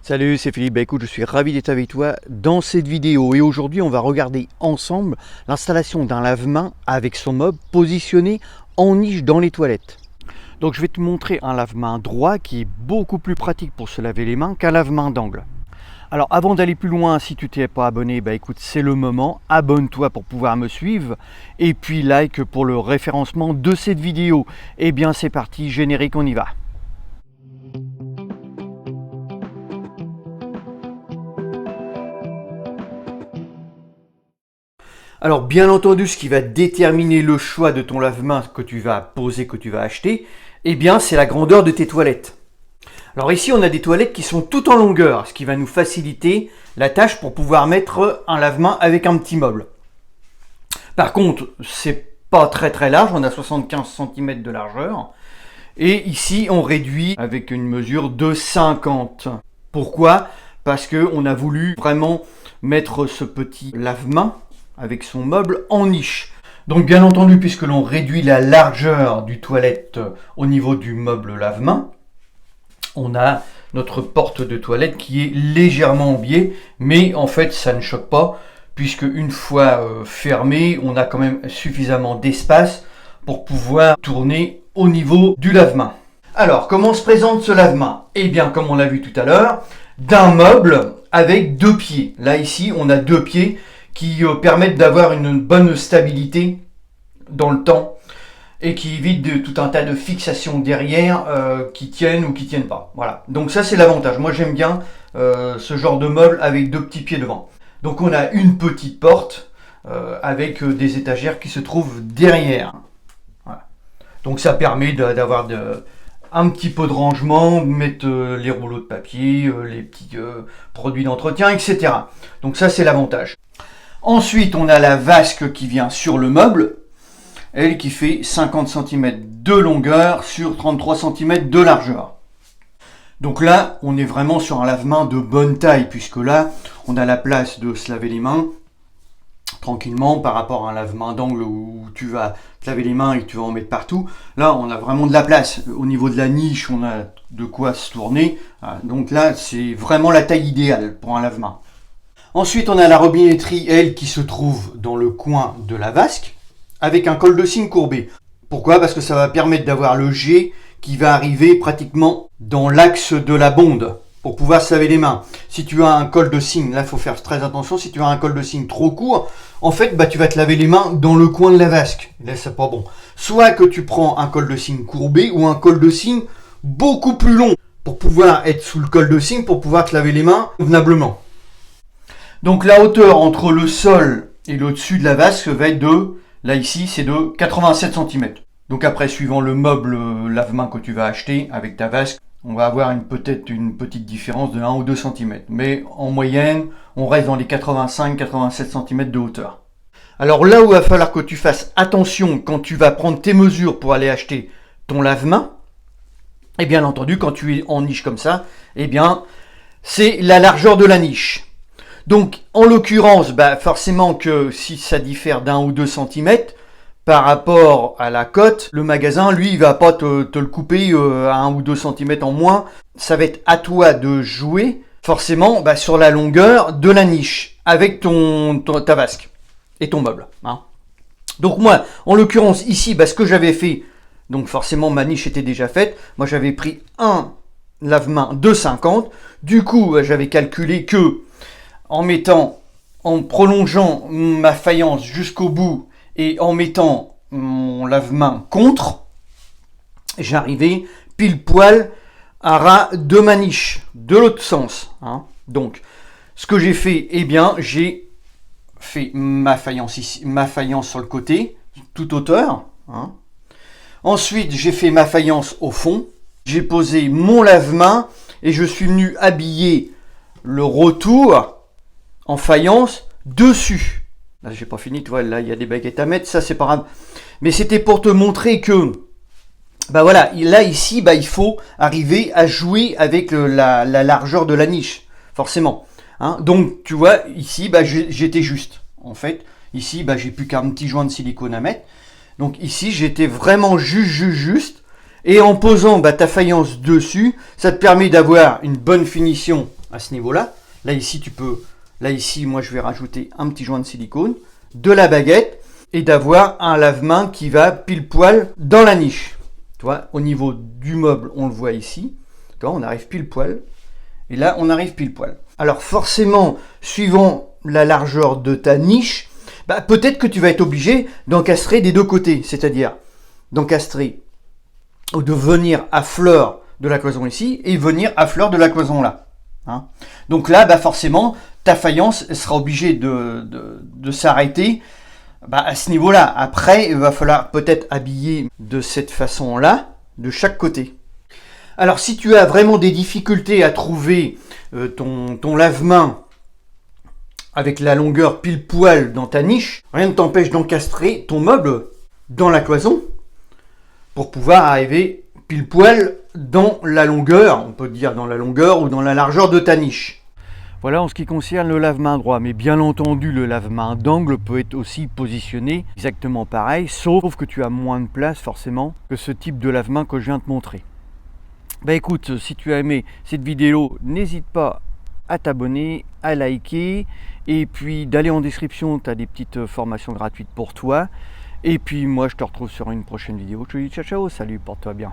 Salut, c'est Philippe. Écoute, je suis ravi d'être avec toi dans cette vidéo. Et aujourd'hui, on va regarder ensemble l'installation d'un lave-main avec son mob positionné en niche dans les toilettes. Donc, je vais te montrer un lave-main droit qui est beaucoup plus pratique pour se laver les mains qu'un lave-main d'angle. Alors, avant d'aller plus loin, si tu t'es pas abonné, écoute, c'est le moment. Abonne-toi pour pouvoir me suivre. Et puis, like pour le référencement de cette vidéo. Et bien, c'est parti, générique, on y va. Alors bien entendu, ce qui va déterminer le choix de ton lave-main que tu vas poser, que tu vas acheter, eh bien c'est la grandeur de tes toilettes. Alors ici on a des toilettes qui sont toutes en longueur, ce qui va nous faciliter la tâche pour pouvoir mettre un lave-main avec un petit meuble. Par contre, c'est pas très large, on a 75 cm de largeur. Et ici on réduit avec une mesure de 50. Pourquoi? Parce qu'on a voulu vraiment mettre ce petit lave-main avec son meuble en niche. Donc bien entendu, puisque l'on réduit la largeur du toilette au niveau du meuble lave-main, on a notre porte de toilette qui est légèrement en biais, mais en fait ça ne choque pas, puisque une fois fermé, on a quand même suffisamment d'espace pour pouvoir tourner au niveau du lave-main. Alors, comment se présente ce lave-main? Eh bien, comme on l'a vu tout à l'heure, d'un meuble avec deux pieds. Là, ici, on a deux pieds qui permettent d'avoir une bonne stabilité dans le temps et qui évitent de tout un tas de fixations derrière qui tiennent ou qui tiennent pas. Voilà. Donc ça c'est l'avantage. Moi j'aime bien ce genre de meuble avec deux petits pieds devant. Donc on a une petite porte avec des étagères qui se trouvent derrière. Voilà. Donc ça permet d'avoir un petit peu de rangement, mettre les rouleaux de papier, les petits produits d'entretien, etc. Donc ça c'est l'avantage. Ensuite, on a la vasque qui vient sur le meuble, elle qui fait 50 cm de longueur sur 33 cm de largeur. Donc là, on est vraiment sur un lave-main de bonne taille, puisque là, on a la place de se laver les mains tranquillement par rapport à un lave-main d'angle où tu vas te laver les mains et que tu vas en mettre partout. Là, on a vraiment de la place. Au niveau de la niche, on a de quoi se tourner. Donc là, c'est vraiment la taille idéale pour un lave-main. Ensuite, on a la robinetterie, elle, qui se trouve dans le coin de la vasque, avec un col de cygne courbé. Pourquoi? Parce que ça va permettre d'avoir le jet qui va arriver pratiquement dans l'axe de la bonde, pour pouvoir se laver les mains. Si tu as un col de cygne, là, il faut faire très attention, si tu as un col de cygne trop court, en fait, tu vas te laver les mains dans le coin de la vasque. Là, c'est pas bon. Soit que tu prends un col de cygne courbé, ou un col de cygne beaucoup plus long, pour pouvoir être sous le col de cygne, pour pouvoir te laver les mains convenablement. Donc la hauteur entre le sol et le dessus de la vasque va être de, là ici, c'est de 87 cm. Donc après, suivant le meuble lave-main que tu vas acheter avec ta vasque, on va avoir peut-être une petite différence de 1 ou 2 cm. Mais en moyenne, on reste dans les 85-87 cm de hauteur. Alors là où il va falloir que tu fasses attention quand tu vas prendre tes mesures pour aller acheter ton lave-main, et bien entendu, quand tu es en niche comme ça, eh bien, c'est la largeur de la niche. Donc, en l'occurrence, forcément que si ça diffère d'1 ou 2 cm par rapport à la cote, le magasin, lui, il va pas te le couper à 1 ou 2 cm en moins. Ça va être à toi de jouer, forcément, sur la longueur de la niche, avec ta vasque et ton meuble. Hein. Donc moi, en l'occurrence, ici, ce que j'avais fait, donc forcément, ma niche était déjà faite. Moi, j'avais pris un lave-main de 50. Du coup, j'avais calculé que en prolongeant ma faïence jusqu'au bout et en mettant mon lave-main contre, j'arrivais pile poil à ras de ma niche, de l'autre sens. Hein. Donc, ce que j'ai fait, eh bien, j'ai fait ma faïence ici, ma faïence sur le côté, toute hauteur. Hein. Ensuite, j'ai fait ma faïence au fond. J'ai posé mon lave-main et je suis venu habiller le retour en faïence dessus. Là, j'ai pas fini, tu vois, là, il y a des baguettes à mettre, ça, c'est pas grave. Mais c'était pour te montrer que, voilà, là, ici, il faut arriver à jouer avec la largeur de la niche, forcément. Hein. Donc, tu vois, ici, j'étais juste. En fait, ici, j'ai plus qu'un petit joint de silicone à mettre. Donc, ici, j'étais vraiment juste. Et en posant ta faïence dessus, ça te permet d'avoir une bonne finition à ce niveau-là. Là ici tu peux, là ici moi je vais rajouter un petit joint de silicone, de la baguette et d'avoir un lave-main qui va pile poil dans la niche. Tu vois, au niveau du meuble, on le voit ici. Tu vois, on arrive pile poil. Et là, on arrive pile poil. Alors forcément, suivant la largeur de ta niche, bah, peut-être que tu vas être obligé d'encastrer des deux côtés. C'est-à-dire d'encastrer ou de venir à fleur de la cloison ici et venir à fleur de la cloison là. Hein. Donc là, bah, forcément, ta faïence sera obligée de s'arrêter à ce niveau-là. Après, il va falloir peut-être habiller de cette façon-là, de chaque côté. Alors, si tu as vraiment des difficultés à trouver ton lave-main avec la longueur pile poil dans ta niche, rien ne t'empêche d'encastrer ton meuble dans la cloison pour pouvoir arriver pile poil dans la longueur, on peut dire dans la longueur ou dans la largeur de ta niche. Voilà en ce qui concerne le lave-main droit, mais bien entendu le lave-main d'angle peut être aussi positionné exactement pareil, sauf que tu as moins de place forcément que ce type de lave-main que je viens de te montrer. Bah écoute, si tu as aimé cette vidéo, n'hésite pas à t'abonner, à liker, et puis d'aller en description, tu as des petites formations gratuites pour toi. Et puis moi je te retrouve sur une prochaine vidéo. Je te dis ciao ciao, salut, porte-toi bien.